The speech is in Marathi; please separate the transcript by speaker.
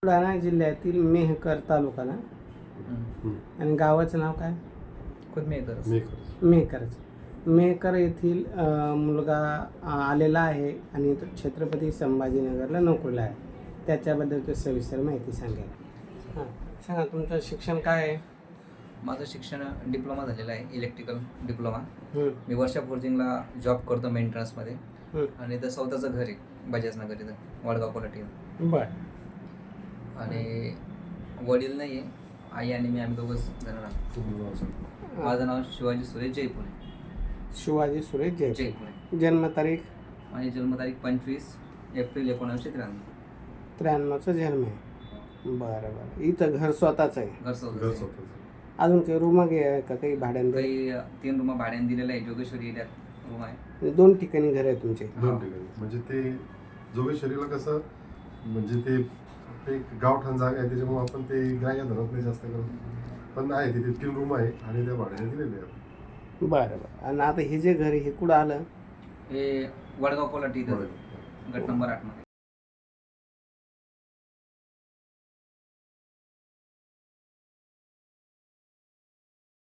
Speaker 1: बुलढाणा जिल्ह्यातील मेहकर तालुका ना. आणि गावाचं नाव काय? मेहकर येथील मुलगा आलेला आहे आणि तो छत्रपती संभाजीनगरला नोकरीला आहे. त्याच्याबद्दल तो सविस्तर माहिती सांगेल. हां सांगा, तुमचं शिक्षण काय आहे?
Speaker 2: माझं शिक्षण डिप्लोमा झालेलं आहे, इलेक्ट्रिकल डिप्लोमा.
Speaker 1: हं,
Speaker 2: मी वर्षा फोर्जिंगला जॉब करतो मेंटेनन्समध्ये.
Speaker 1: हं.
Speaker 2: आणि इथं स्वतःचं घर आहे बजाजनगर इथं वडगाव कोल्हाटी.
Speaker 1: बरं.
Speaker 2: आणि वडील नाही आहे, आई आणि मी, आम्ही दोघंच जण राहतो. माझं नाव शिवाजी सुरेश जयपुरे.
Speaker 1: शिवाजी सुरेश
Speaker 2: जयपुरे.
Speaker 1: जन्मतारीख?
Speaker 2: माझी जन्मतारीख 25 एप्रिल 1993.
Speaker 1: 93चा जन्म आहे. बरं बरं. इथं घर स्वतःच आहे?
Speaker 2: घर स्वतःचं.
Speaker 1: अजून काही रूम आहे का, काही भाड्याने?
Speaker 2: काही 3 रूम भाड्याने दिलेलं आहे. जोगेश्वरी एरियात रूम आहे.
Speaker 1: 2 ठिकाणी घर आहे तुमचे?
Speaker 3: 2 ठिकाणी. म्हणजे ते जोगेश्वरीला कसं, म्हणजे ते एक गावठाण जागा आहे, त्याच्यामुळे आपण ते ग्राह्य धरत नाही जास्त करून. पण आहे तिथे 3 रूम आहे आणि त्या भाड्याने दिलेले आहे.
Speaker 1: बरं बरं. आणि आता हे जे घर आहे हे कुठं आलं?
Speaker 2: हे वडगाव कोल्हाटी इथं, गट नंबर 8 मध्ये.